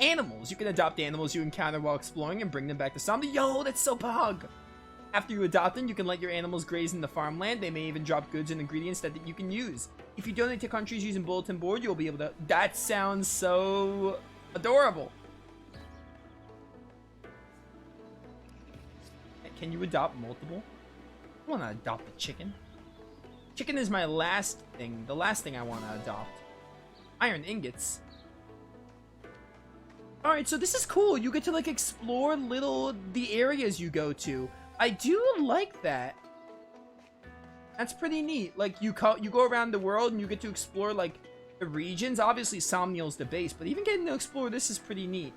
Animals. You can adopt animals you encounter while exploring and bring them back to Somnia. Yo, that's so pog! After you adopt them, you can let your animals graze in the farmland. They may even drop goods and ingredients that you can use. If you donate to countries using bulletin board, you'll be able to... That sounds so adorable. Can you adopt multiple? I want to adopt a chicken. Chicken is my last thing. The last thing I want to adopt. Iron ingots. Alright, so this is cool. You get to, like, explore the areas you go to. I do like that. That's pretty neat. Like, you go around the world and you get to explore, like, the regions. Obviously, Somniel's the base, but even getting to explore this is pretty neat.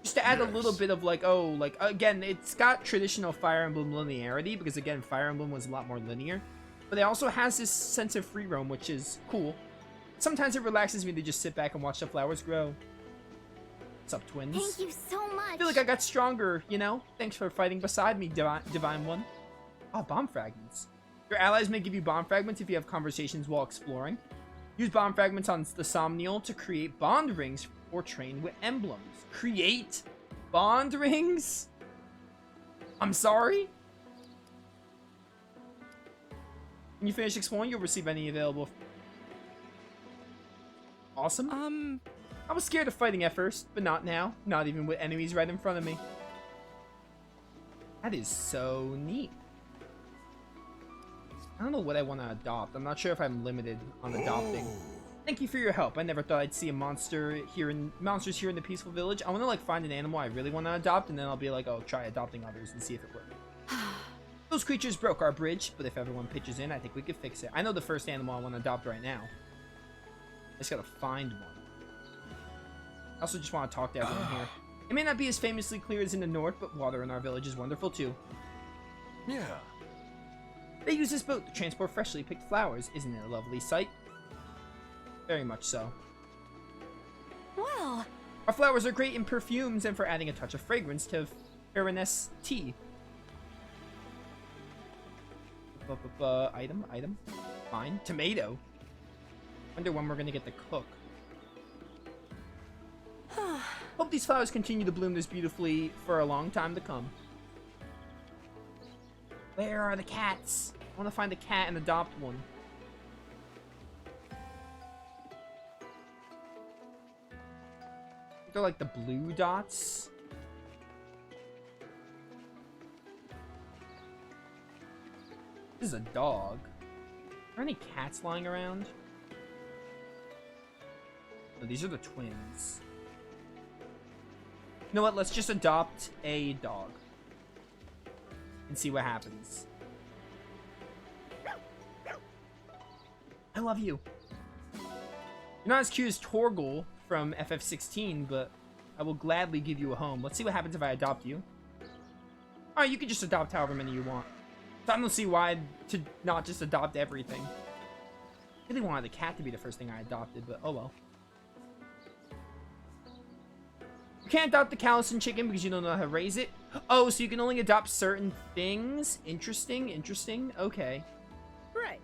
Just to add a little bit of, like, oh, like, again, it's got traditional Fire Emblem linearity, because, again, Fire Emblem was a lot more linear. But it also has this sense of free roam, which is cool. Sometimes it relaxes me to just sit back and watch the flowers grow. What's up, twins? Thank you so much. I feel like I got stronger, you know? Thanks for fighting beside me, Divine One. Oh, bomb fragments. Your allies may give you bomb fragments if you have conversations while exploring. Use bomb fragments on the Somniel to create bond rings or train with emblems. Create bond rings? I'm sorry? When you finish exploring, you'll receive any available... Awesome. I was scared of fighting at first, but not now. Not even with enemies right in front of me. That is so neat. I don't know what I want to adopt. I'm not sure if I'm limited on adopting. Thank you for your help. I never thought I'd see a monsters here in the peaceful village. I want to, like, find an animal I really want to adopt, and then I'll be like, oh, try adopting others and see if it works. Those creatures broke our bridge, but if everyone pitches in, I think we could fix it. I know the first animal I want to adopt right now. I just gotta find one. I also just want to talk to everyone here. It may not be as famously clear as in the north, but water in our village is wonderful too. Yeah. They use this boat to transport freshly picked flowers. Isn't it a lovely sight? Very much so. Well, Our flowers are great in perfumes and for adding a touch of fragrance to Baroness tea. Item. Fine. Tomato. Wonder when we're gonna get the cook. Hope these flowers continue to bloom this beautifully for a long time to come. Where are the cats? I want to find a cat and adopt one. They're like the blue dots. This is a dog. Are there any cats lying around? No, these are the twins. You know what? Let's just adopt a dog. And see what happens. I love you. You're not as cute as Torgal from FF16, but I will gladly give you a home. Let's see what happens if I adopt you. Alright, you can just adopt however many you want. So I don't see why to not just adopt everything. I really wanted the cat to be the first thing I adopted, but oh well. You can't adopt the Callison chicken because you don't know how to raise it. Oh, so you can only adopt certain things? Interesting. Okay. right.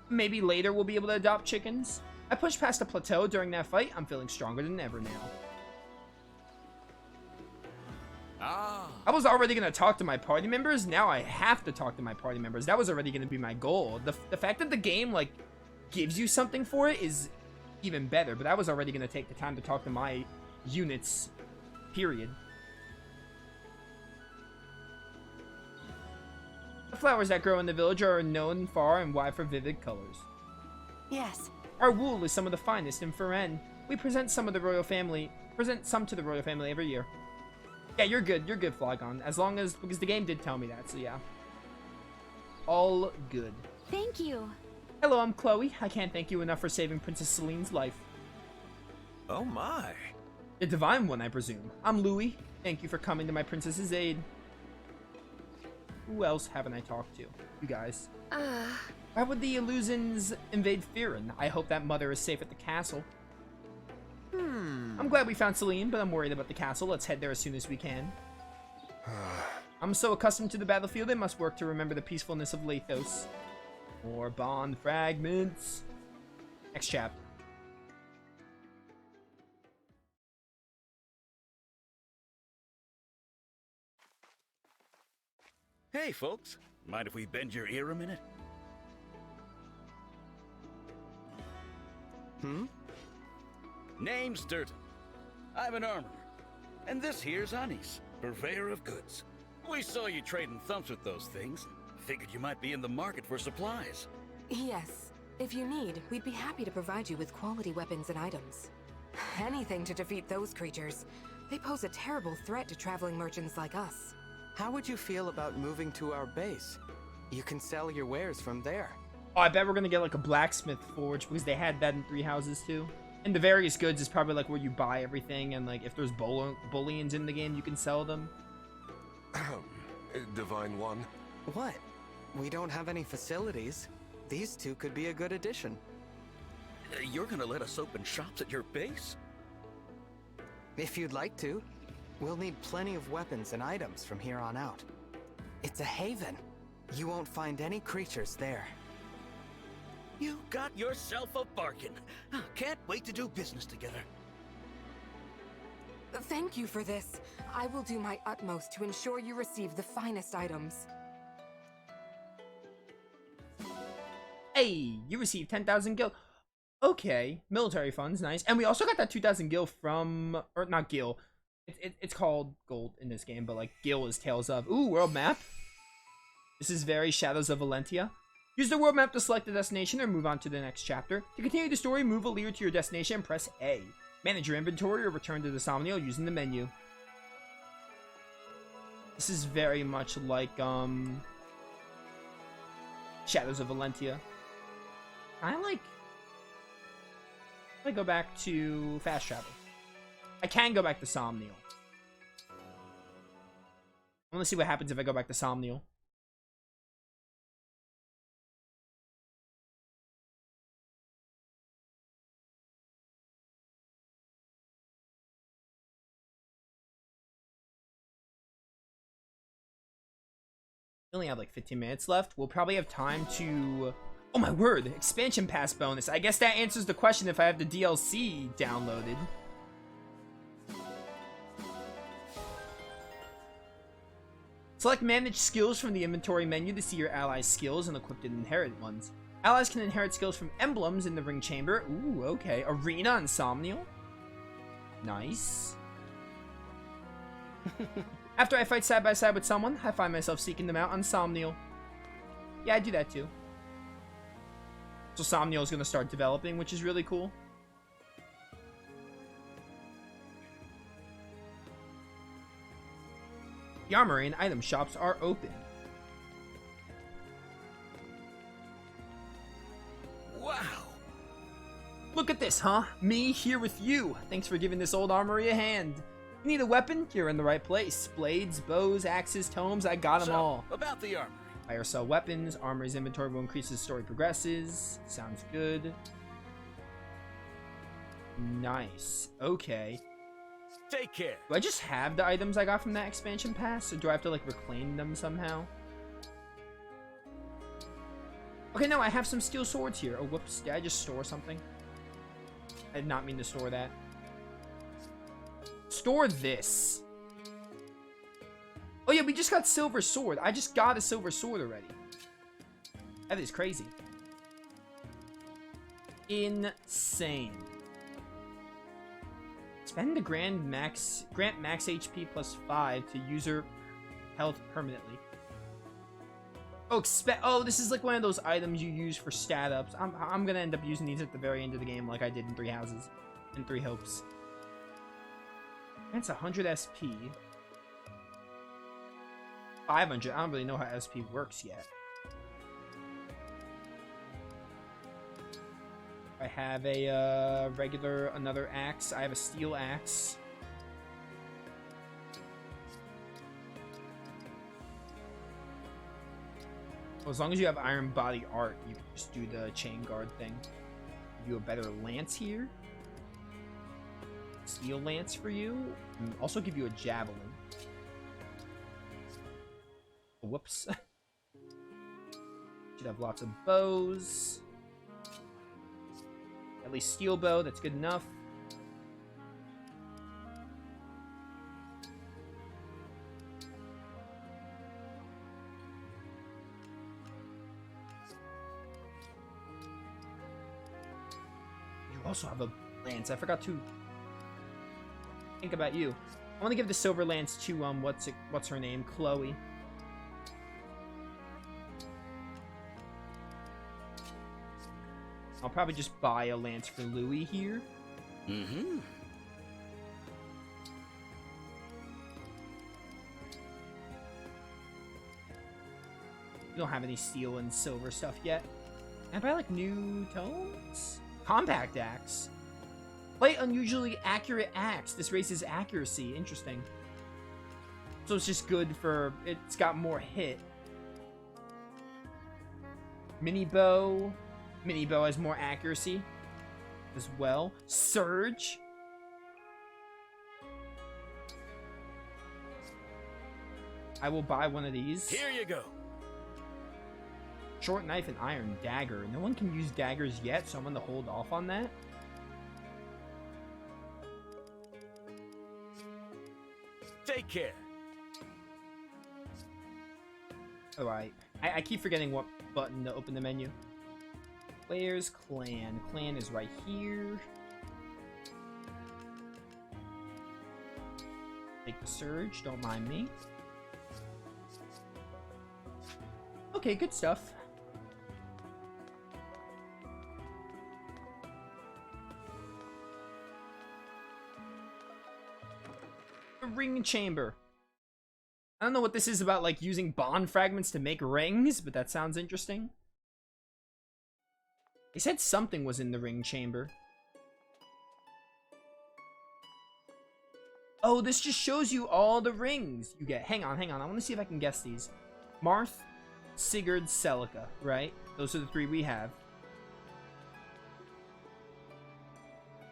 Maybe later we'll be able to adopt chickens. I pushed past a plateau during that fight. I'm feeling stronger than ever now. I was already going to talk to my party members. Now I have to talk to my party members. That was already going to be my goal. The fact that the game, like, gives you something for it is even better. But I was already going to take the time to talk to my units, period. The flowers that grow in the village are known far and wide for vivid colors. Yes. Our wool is some of the finest in Firen. We present some to the royal family every year. Yeah, you're good, Flygon. As long as, because the game did tell me that, so yeah. All good. Thank you. Hello, I'm Chloe. I can't thank you enough for saving Princess Celine's life. Oh my. The Divine One, I presume. I'm Louis. Thank you for coming to my princess's aid. Who else haven't I talked to? You guys. Why would the Illusions invade Firen? I hope that mother is safe at the castle. I'm glad we found Celine, but I'm worried about the castle. Let's head there as soon as we can. I'm so accustomed to the battlefield, I must work to remember the peacefulness of Lathos. More bond fragments. Next chapter. Hey, folks. Mind if we bend your ear a minute? Name's Durden. I'm an armorer. And this here's Anis, purveyor of goods. We saw you trading thumps with those things. Figured you might be in the market for supplies. Yes. If you need, we'd be happy to provide you with quality weapons and items. Anything to defeat those creatures. They pose a terrible threat to traveling merchants like us. How would you feel about moving to our base? You can sell your wares from there. Oh, I bet we're gonna get like a blacksmith forge because they had that in Three Houses too. And the various goods is probably like where you buy everything, and like if there's bullions in the game, you can sell them. Divine One. What? We don't have any facilities. These two could be a good addition. You're gonna let us open shops at your base? If you'd like to. We'll need plenty of weapons and items from here on out. It's a haven. You won't find any creatures there. You got yourself a bargain. Can't wait to do business together. Thank you for this. I will do my utmost to ensure you receive the finest items. Hey, you received 10,000 gil. Okay, military funds, nice. And we also got that 2,000 gil from, or not gil. It's called gold in this game, but like gil is Tales of. Ooh, world map. This is very Shadows of Valentia. Use the world map to select the destination or move on to the next chapter. To continue the story, move a leader to your destination and press A. Manage your inventory or return to the Somniel using the menu. This is very much like Shadows of Valentia. I go back to fast travel. I can go back to Somniel. I want to see what happens if I go back to Somniel. We only have like 15 minutes left. We'll probably have time to... Oh my word! Expansion pass bonus. I guess that answers the question if I have the DLC downloaded. Select manage skills from the inventory menu to see your allies' skills and equip and inherit ones. Allies can inherit skills from emblems in the ring chamber. Ooh, okay. Arena and Somniel. Nice. After I fight side by side with someone, I find myself seeking them out on Somniel. Yeah, I do that too. So Somniel is going to start developing, which is really cool. The armory and item shops are open. Wow! Look at this, huh? Me here with you. Thanks for giving this old armory a hand. You need a weapon? You're in the right place. Blades, bows, axes, tomes, I got them all. About the armory. Buy or sell weapons. Armory's inventory will increase as the story progresses. Sounds good. Nice. Okay. Take care. Do I just have the items I got from that expansion pass? Or do I have to, like, reclaim them somehow? Okay, no, I have some steel swords here. Oh, whoops. Did I just store something? I did not mean to store that. Store this. Oh, yeah, we just got silver sword. I just got a silver sword already. That is crazy. Insane. Spend the grant max HP plus 5 to user health permanently. Oh, this is like one of those items you use for stat ups. I'm gonna end up using these at the very end of the game, like I did in Three Houses and Three Hopes. That's 100 SP. 500. I don't really know how SP works yet. I have a another axe. I have a steel axe. Well, as long as you have iron body art, you can just do the chain guard thing. Do a better lance here. Steel lance for you. And also give you a javelin. Whoops. Should have lots of bows. At least steel bow, that's good enough. also have a lance. I forgot to think about you. I want to give the silver lance to what's her name? Chloe. I'll probably just buy a lance for Louis here. Mm-hmm. We don't have any steel and silver stuff yet. Can I buy like new tones? Compact axe. Light unusually accurate axe. This raises accuracy. Interesting. So it's just good for, it's got more hit. Mini bow. Mini bow has more accuracy as well. Surge. I will buy one of these. Here you go. Short knife and iron dagger. No one can use daggers yet, so I'm going to hold off on that. Take care. Alright. I keep forgetting what button to open the menu. Where's clan? Clan is right here. Take the surge, don't mind me. Okay, good stuff. A ring chamber. I don't know what this is about, like using bond fragments to make rings, but that sounds interesting. They said something was in the ring chamber. Oh, this just shows you all the rings you get. Hang on. I want to see if I can guess these. Marth, Sigurd, Celica, right? Those are the three we have.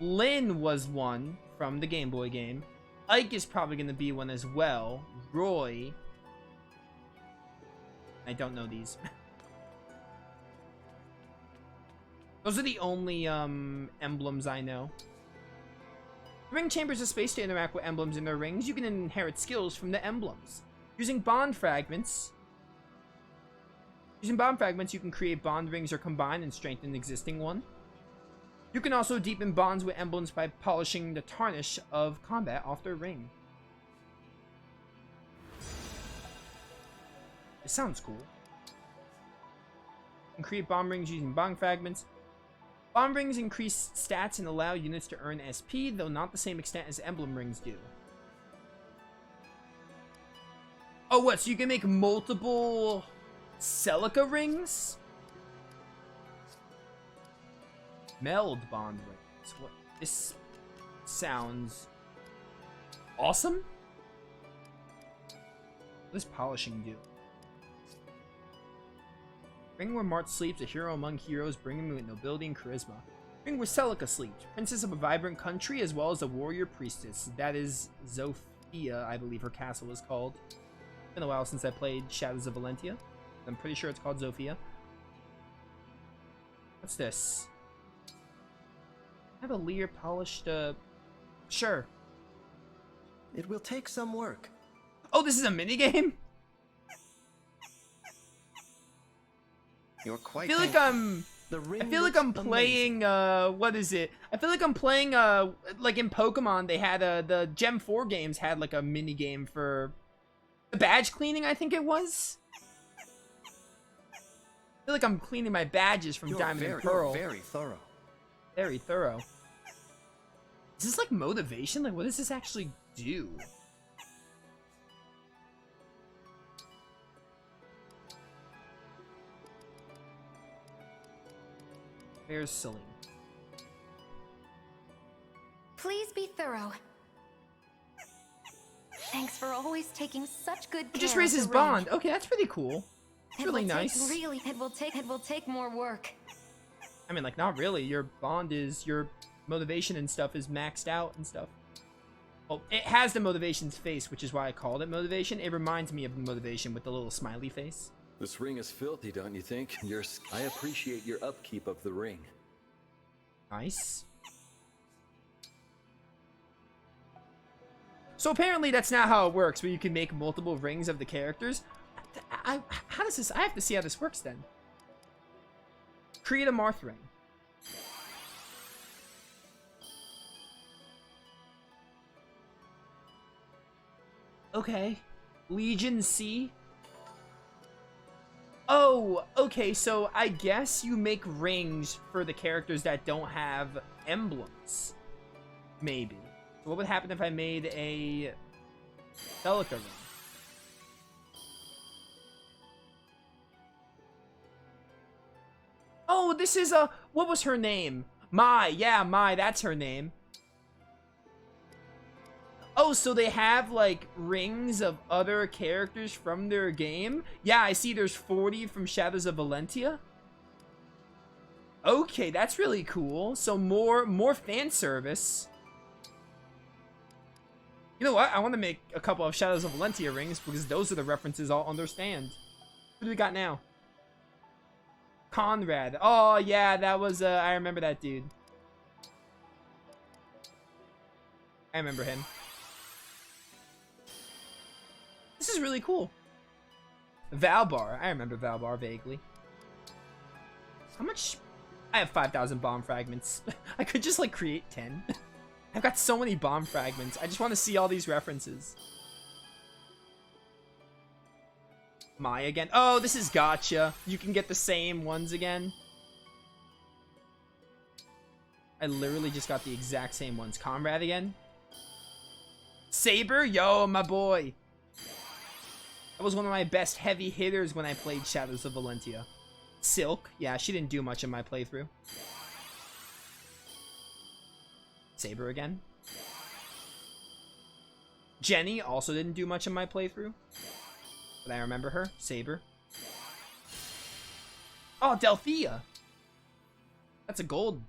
Lynn was one from the Game Boy game. Ike is probably going to be one as well. Roy. I don't know these. Those are the only emblems I know. Ring chamber is a space to interact with emblems in their rings. You can inherit skills from the emblems. Using bond fragments, you can create bond rings or combine and strengthen an existing one. You can also deepen bonds with emblems by polishing the tarnish of combat off their ring. It sounds cool. You can create bond rings using bond fragments. Bond rings increase stats and allow units to earn SP, though not the same extent as emblem rings do. Oh, what? So you can make multiple Celica rings? Meld bond rings. What? This sounds awesome. What does polishing do? Ring where Mart sleeps, a hero among heroes, bringing with nobility and charisma. Ring where Celica sleeps, princess of a vibrant country, as well as a warrior priestess. That is Zofia, I believe her castle is called. It's been a while since I played Shadows of Valentia. I'm pretty sure it's called Zofia. What's this? I have a Lear polished, sure. It will take some work. Oh, this is a minigame? You're quite. I feel like I'm playing what is it? I feel like I'm playing like in Pokemon they had the Gem 4 games had like a mini game for the badge cleaning, I think it was. I feel like I'm cleaning my badges from Diamond and Pearl. Very thorough. Very thorough. Is this like motivation? Like what does this actually do? Where's Celine? Please be thorough. Thanks for always taking such good care. It just raises of the bond. ring. Okay, that's pretty cool. It's really nice. It will take more work. I mean, like, not really. Your bond is, your motivation and stuff is maxed out and stuff. Well, it has the motivation's face, which is why I called it motivation. It reminds me of the motivation with the little smiley face. This ring is filthy, don't you think? I appreciate your upkeep of the ring. Nice. So apparently that's not how it works, where you can make multiple rings of the characters. How does this? I have to see how this works then. Create a Marth ring. Okay. Legion C. Oh, okay, so I guess you make rings for the characters that don't have emblems. Maybe. So what would happen if I made a Celica ring? Oh, this is a... What was her name? Mai. Yeah, Mai. That's her name. Oh, so they have, like, rings of other characters from their game? Yeah, I see there's 40 from Shadows of Valentia. Okay, that's really cool. So more fan service. You know what? I want to make a couple of Shadows of Valentia rings because those are the references I'll understand. Who do we got now? Conrad. Oh, yeah, that was, I remember that dude. I remember him. This is really cool. Valbar. I remember Valbar vaguely. How much? I have 5,000 bomb fragments. I could just, like, create 10. I've got so many bomb fragments. I just want to see all these references. Mai again. Oh, this is gotcha. You can get the same ones again. I literally just got the exact same ones. Conrad again. Saber? Yo, my boy. That was one of my best heavy hitters when I played Shadows of Valentia. Silk. Yeah, she didn't do much in my playthrough. Saber again. Jenny also didn't do much in my playthrough. But I remember her. Saber. Oh, Delphia. That's a gold.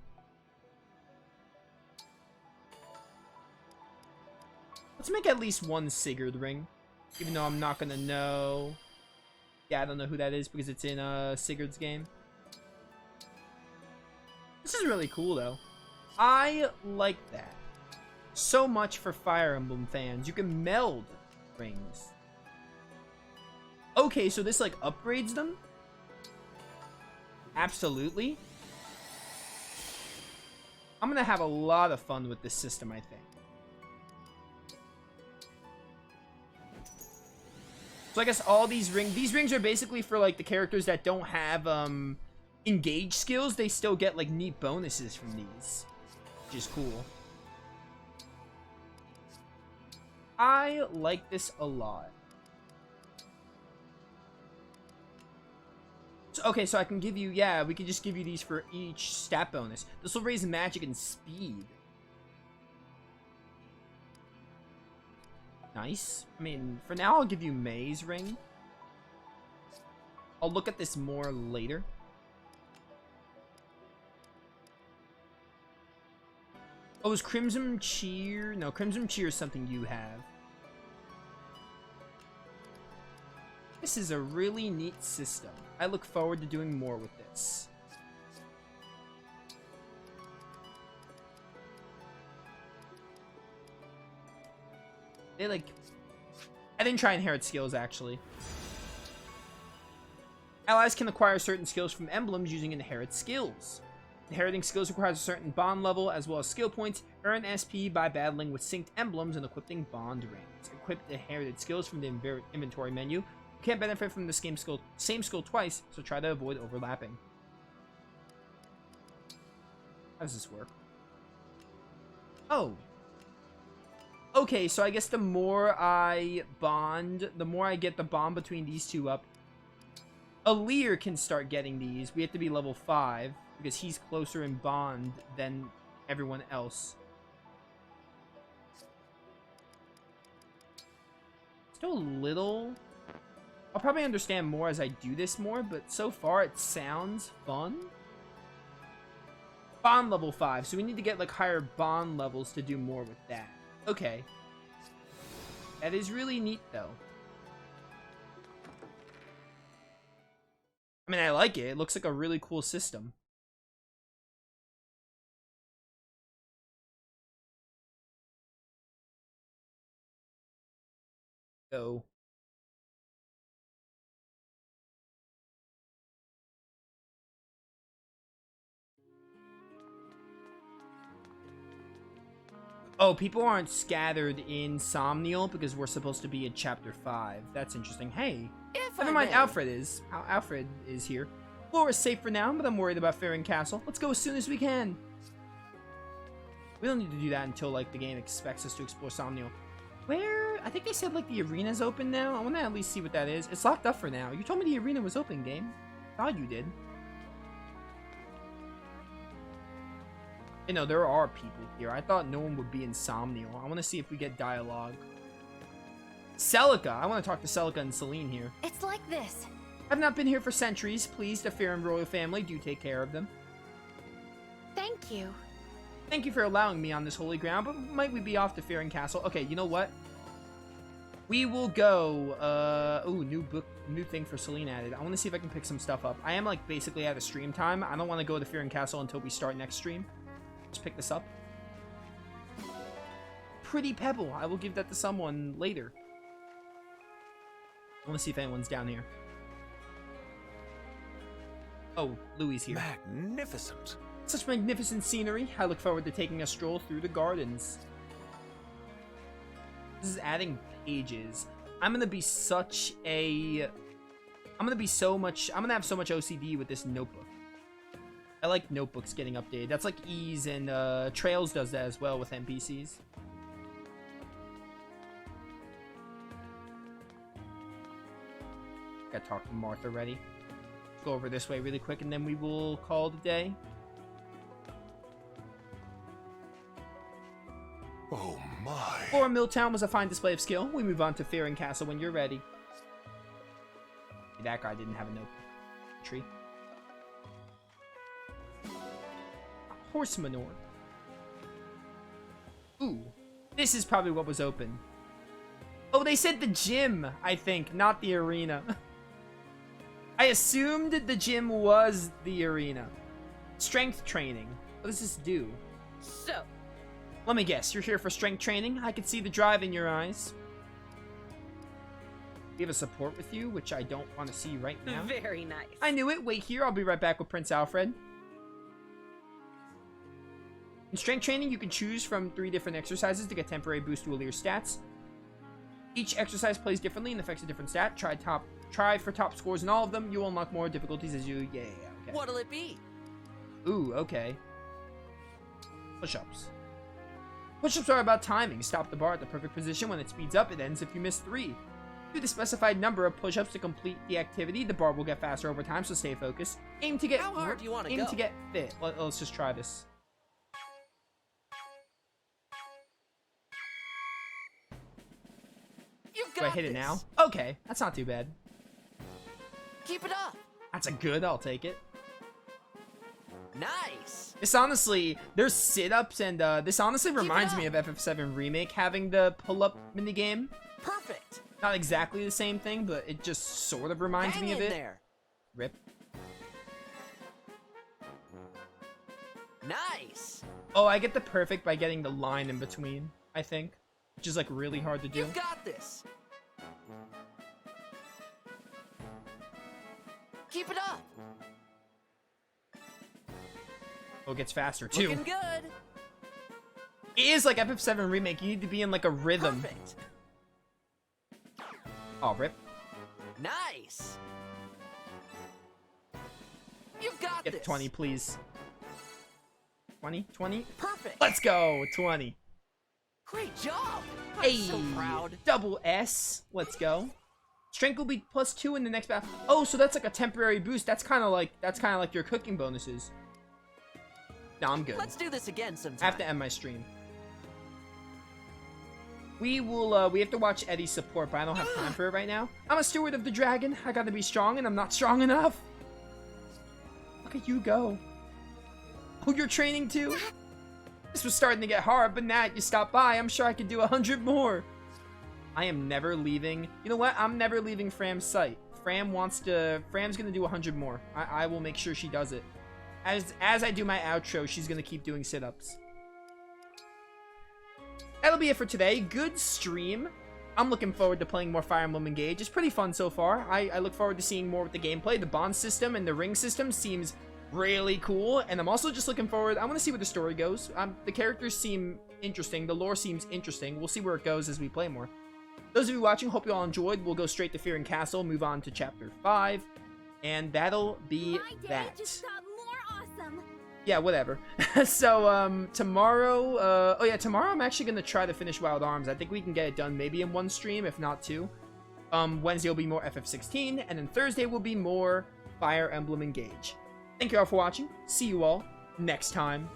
Let's make at least one Sigurd ring. Even though I'm not gonna know. Yeah, I don't know who that is because it's in Sigurd's game. This is really cool though. I like that. So much for Fire Emblem fans. You can meld rings. Okay, so this like upgrades them? Absolutely. I'm gonna have a lot of fun with this system, I think. So I guess all these rings are basically for like the characters that don't have engage skills. They still get like neat bonuses from these, which is cool. I like this a lot. So, okay, so I can give you, yeah, we can just give you these for each stat bonus. This will raise magic and speed. Nice. I mean, for now, I'll give you May's ring. I'll look at this more later. Oh, is Crimson Cheer? No, Crimson Cheer is something you have. This is a really neat system. I look forward to doing more with this. They like... I didn't try inherit skills, actually. Allies can acquire certain skills from emblems using inherit skills. Inheriting skills requires a certain bond level as well as skill points. Earn SP by battling with synced emblems and equipping bond rings. Equip inherited skills from the inventory menu. You can't benefit from the same skill twice, so try to avoid overlapping. How does this work? Oh. Okay, so I guess the more I bond, the more I get the bond between these two up. Alir can start getting these. We have to be level 5 because he's closer in bond than everyone else. Still a little... I'll probably understand more as I do this more, but so far it sounds fun. Bond level 5, so we need to get like higher bond levels to do more with that. Okay. That is really neat, though. I mean, I like it. It looks like a really cool system. So... Oh, people aren't scattered in Somnial because we're supposed to be in Chapter 5. That's interesting. Hey, never mind, Alfred is. Alfred is here. Floor is safe for now, but I'm worried about Faring Castle. Let's go as soon as we can. We don't need to do that until, like, the game expects us to explore Somnial. Where? I think they said, like, the arena's open now. I want to at least see what that is. It's locked up for now. You told me the arena was open, game. Thought you did. You know, there are people here. I thought no one would be in Somnial. I want to see if we get dialogue. Celica! I want to talk to Celica and Celine here. It's like this. I've not been here for centuries. Please, the Farum royal family, do take care of them. Thank you. Thank you for allowing me on this holy ground, but might we be off to Faring Castle? Okay, you know what? We will go, ooh, new thing for Celine added. I want to see if I can pick some stuff up. I am, like, basically out of stream time. I don't want to go to Faring Castle until we start next stream. Let's pick this up. Pretty Pebble. I will give that to someone later. I want to see if anyone's down here. Oh, Louis here. Magnificent. Such magnificent scenery. I look forward to taking a stroll through the gardens. This is adding pages. I'm gonna be such a... I'm gonna have so much OCD with this notebook. I like notebooks getting updated. That's like Ease and Trails does that as well with NPCs. Gotta talk to Martha already. Let's go over this way really quick and then we will call it a day. Oh my. Flora Milltown was a fine display of skill. We move on to Faring Castle when you're ready. That guy didn't have a notebook. Tree. Horse manure. Ooh. This is probably what was open. Oh, they said the gym, I think, not the arena. I assumed the gym was the arena. Strength training. What does this do? So, Let me guess, you're here for strength training? I can see the drive in your eyes. We have a support with you, which I don't want to see right now. very nice. I knew it. Wait here. I'll be right back with Prince Alfred. In strength training, you can choose from 3 different exercises to get temporary boost to Allier's stats. Each exercise plays differently and affects a different stat. Try for top scores in all of them. You will unlock more difficulties as you... Yeah, okay. What'll it be? Ooh, okay. Push-ups. Push-ups are about timing. Stop the bar at the perfect position. When it speeds up, it ends if you miss 3. Do the specified number of push-ups to complete the activity. The bar will get faster over time, so stay focused. Aim to get... How hard do you want to go? Aim to get fit. Let's just try this. You've Do got I hit it this. now? Okay, that's not too bad. Keep it up. That's a good, I'll take it. Nice. This honestly, there's sit-ups and this honestly reminds me of FF7 Remake having the pull-up minigame. Perfect. Not exactly the same thing, but it just sort of reminds Hang me of in it. there. Rip. Nice. Oh, I get the perfect by getting the line in between, I think. Which is like really hard to do. You've got this. Keep it up. Oh, it gets faster too. Looking good. It is like FF7 Remake. You need to be in like a rhythm. Perfect. Oh, rip. Nice. You've got Get this. 20, please. 20? 20? Perfect. Let's go! 20. Great job. I'm Hey! so proud. Double S. Let's go. Strength will be +2 in the next battle. Oh, so that's like a temporary boost. That's kind of like your cooking bonuses. No, I'm good. Let's do this again sometime. I have to end my stream. We will, we have to watch Eddie's support, but I don't have time for it right now. I'm a steward of the dragon. I gotta be strong, and I'm not strong enough. Look at you go. Oh, you're training too? This was starting to get hard, but now you stopped by. I'm sure I could do 100 more. I am never leaving. You know what? I'm never leaving Fram's site. Fram's gonna do 100 more. I will make sure she does it. As I do my outro, she's gonna keep doing sit-ups. That'll be it for today. Good stream. I'm looking forward to playing more Fire Emblem Engage. It's pretty fun so far. I look forward to seeing more with the gameplay. The bond system and the ring system seems really cool. And I'm also just looking forward. I want to see where the story goes. The characters seem interesting. The lore seems interesting. We'll see where it goes as we play more. Those of you watching, hope you all enjoyed. We'll go straight to Fearing Castle, move on to Chapter 5, and that'll be that. Just got more awesome. Yeah, whatever. So, tomorrow, tomorrow I'm actually going to try to finish Wild Arms. I think we can get it done maybe in one stream, if not two. Wednesday will be more FF16, and then Thursday will be more Fire Emblem Engage. Thank you all for watching. See you all next time.